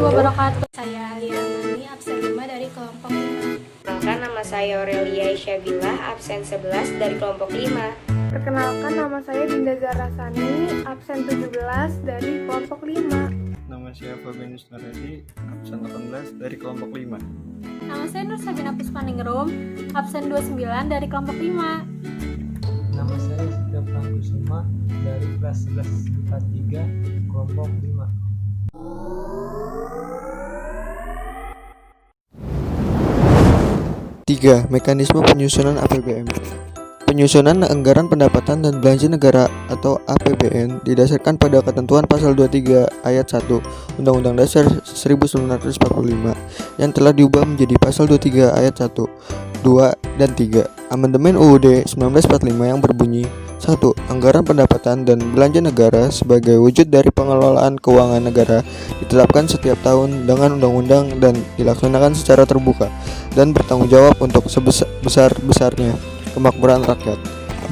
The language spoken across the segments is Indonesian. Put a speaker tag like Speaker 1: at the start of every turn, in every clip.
Speaker 1: wabarakatuh. Saya Aliani, absen 5 dari kelompok 5.
Speaker 2: Perkenalkan, nama saya Aurelia Isyabillah, absen 11 dari kelompok 5.
Speaker 3: Perkenalkan, nama saya Dinda Zarasani, absen 17 dari kelompok 5.
Speaker 4: Nama saya Fabianus Naredi, absen 18 dari kelompok 5.
Speaker 1: Nama saya Nur Sabina Puspaningrum, absen 29 dari kelompok 5.
Speaker 5: Nama saya Sidam Kusuma dari kelas 11 IPA 3 kelompok 5.
Speaker 6: Tiga, mekanisme penyusunan APBN. Penyusunan anggaran pendapatan dan belanja negara atau APBN didasarkan pada ketentuan pasal 23 ayat 1 Undang-Undang Dasar 1945 yang telah diubah menjadi pasal 23 ayat 1, 2, dan 3 Amandemen UUD 1945 yang berbunyi 1. Anggaran pendapatan dan belanja negara sebagai wujud dari pengelolaan keuangan negara ditetapkan setiap tahun dengan undang-undang dan dilaksanakan secara terbuka dan bertanggung jawab untuk sebesar-besarnya kemakmuran rakyat.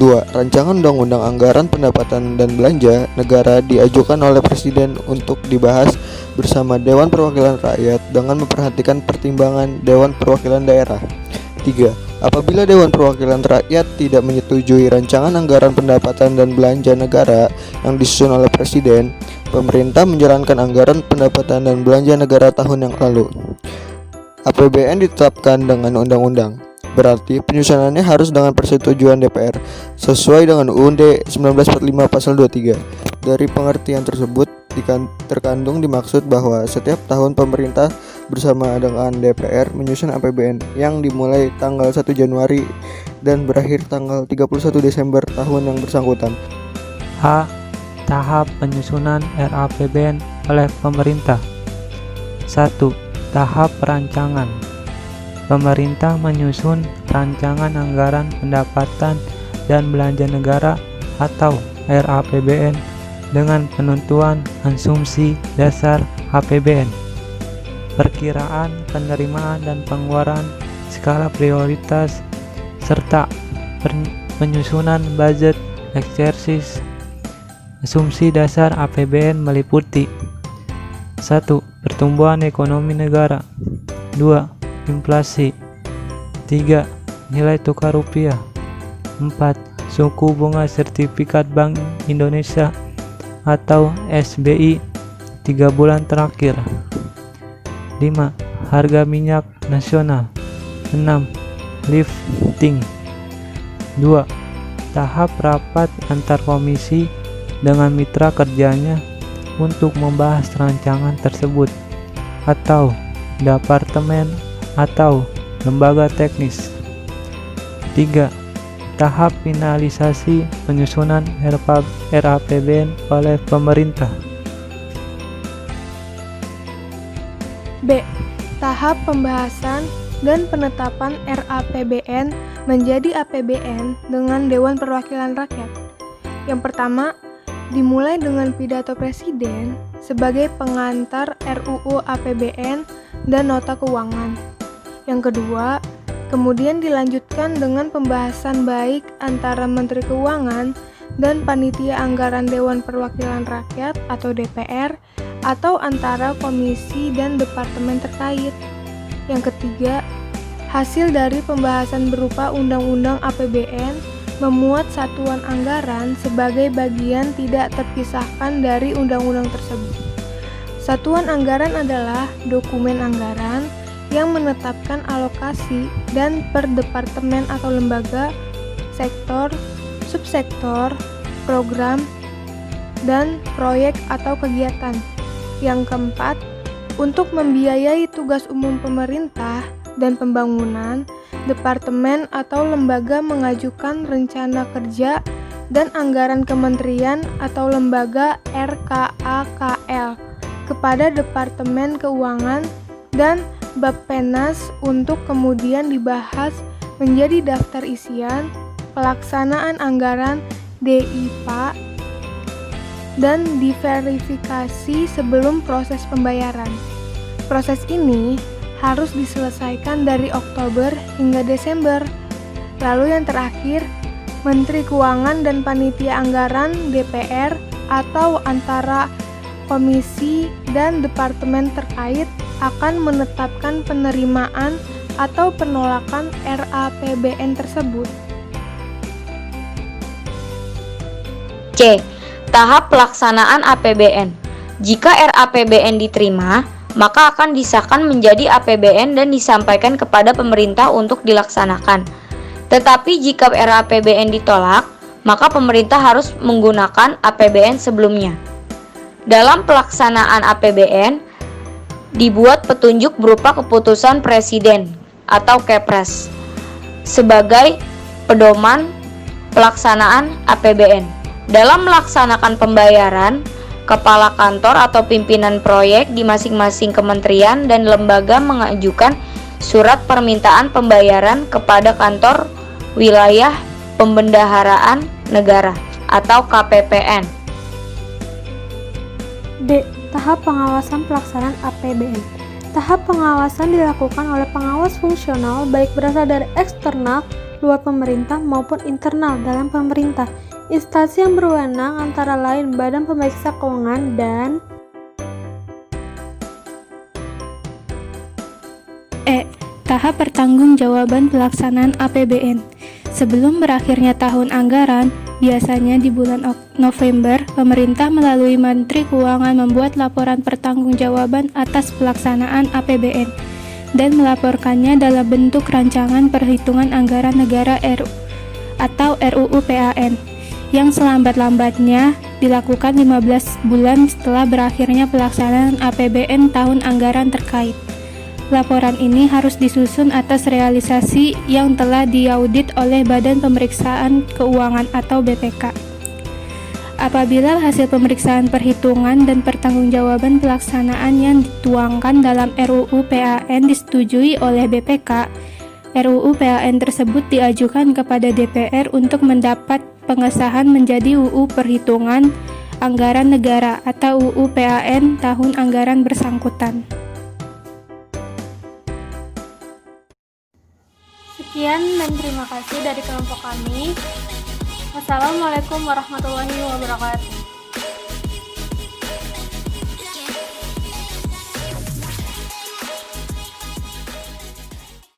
Speaker 6: 2. Rancangan undang-undang anggaran pendapatan dan belanja negara diajukan oleh Presiden untuk dibahas bersama Dewan Perwakilan Rakyat dengan memperhatikan pertimbangan Dewan Perwakilan Daerah. 3. Apabila Dewan Perwakilan Rakyat tidak menyetujui rancangan anggaran pendapatan dan belanja negara yang disusun oleh Presiden, pemerintah menjalankan anggaran pendapatan dan belanja negara tahun yang lalu. APBN ditetapkan dengan undang-undang. Berarti penyusunannya harus dengan persetujuan DPR sesuai dengan UUD 1945 pasal 23. Dari pengertian tersebut terkandung dimaksud bahwa setiap tahun pemerintah bersama dengan DPR menyusun APBN yang dimulai tanggal 1 Januari dan berakhir tanggal 31 Desember tahun yang bersangkutan.
Speaker 5: A. Tahap penyusunan RAPBN oleh pemerintah. 1. Tahap perancangan. Pemerintah menyusun rancangan anggaran pendapatan dan belanja negara atau RAPBN dengan penentuan asumsi dasar APBN, perkiraan penerimaan dan pengeluaran, skala prioritas, serta penyusunan budget eksersis. Asumsi dasar APBN meliputi 1. Pertumbuhan ekonomi negara. 2. Inflasi. 3. Nilai tukar rupiah. 4. Suku bunga sertifikat Bank Indonesia atau SBI 3 bulan terakhir. 5. Harga minyak nasional. 6. Lifting. 2. Tahap rapat antar komisi dengan mitra kerjanya untuk membahas rancangan tersebut atau departemen atau lembaga teknis. 3. Tahap finalisasi penyusunan RAPBN oleh pemerintah.
Speaker 3: B. Tahap pembahasan dan penetapan RAPBN menjadi APBN dengan Dewan Perwakilan Rakyat. Yang pertama, dimulai dengan pidato Presiden sebagai pengantar RUU APBN dan nota keuangan. Yang kedua, kemudian dilanjutkan dengan pembahasan baik antara Menteri Keuangan dan Panitia Anggaran Dewan Perwakilan Rakyat atau DPR atau antara komisi dan departemen terkait. Yang ketiga, hasil dari pembahasan berupa Undang-Undang APBN memuat satuan anggaran sebagai bagian tidak terpisahkan dari undang-undang tersebut. Satuan anggaran adalah dokumen anggaran yang menetapkan alokasi dan per departemen atau lembaga, sektor, subsektor, program, dan proyek atau kegiatan. Yang keempat, untuk membiayai tugas umum pemerintah dan pembangunan, departemen atau lembaga mengajukan rencana kerja dan anggaran kementerian atau lembaga RKAKL kepada Departemen Keuangan dan Bappenas untuk kemudian dibahas menjadi daftar isian, pelaksanaan anggaran DIPA, dan diverifikasi sebelum proses pembayaran. Proses ini harus diselesaikan dari Oktober hingga Desember. Lalu yang terakhir, Menteri Keuangan dan Panitia Anggaran DPR atau antara komisi dan departemen terkait akan menetapkan penerimaan atau penolakan RAPBN tersebut.
Speaker 7: C. Tahap pelaksanaan APBN. Jika RAPBN diterima, maka akan disahkan menjadi APBN dan disampaikan kepada pemerintah untuk dilaksanakan. Tetapi jika RAPBN ditolak, maka pemerintah harus menggunakan APBN sebelumnya. Dalam pelaksanaan APBN, dibuat petunjuk berupa keputusan Presiden atau Kepres sebagai pedoman pelaksanaan APBN. Dalam melaksanakan pembayaran, kepala kantor atau pimpinan proyek di masing-masing kementerian dan lembaga mengajukan surat permintaan pembayaran kepada kantor wilayah pembendaharaan negara atau KPPN.
Speaker 1: D. Tahap pengawasan pelaksanaan APBN. Tahap pengawasan dilakukan oleh pengawas fungsional baik berasal dari eksternal, luar pemerintah maupun internal dalam pemerintah. Instansi yang berwenang antara lain Badan Pemeriksa Keuangan dan
Speaker 8: E. Tahap pertanggungjawaban pelaksanaan APBN. Sebelum berakhirnya tahun anggaran, biasanya di bulan November, pemerintah melalui Menteri Keuangan membuat laporan pertanggungjawaban atas pelaksanaan APBN dan melaporkannya dalam bentuk rancangan perhitungan anggaran negara atau RUU PAN yang selambat-lambatnya dilakukan 15 bulan setelah berakhirnya pelaksanaan APBN tahun anggaran terkait. Laporan ini harus disusun atas realisasi yang telah diaudit oleh Badan Pemeriksaan Keuangan atau BPK. Apabila hasil pemeriksaan perhitungan dan pertanggungjawaban pelaksanaan yang dituangkan dalam RUU PAN disetujui oleh BPK, RUU PAN tersebut diajukan kepada DPR untuk mendapat pengesahan menjadi UU Perhitungan Anggaran Negara atau UU PAN tahun anggaran bersangkutan.
Speaker 1: Sekian dan terima kasih dari kelompok kami. Wassalamualaikum warahmatullahi wabarakatuh.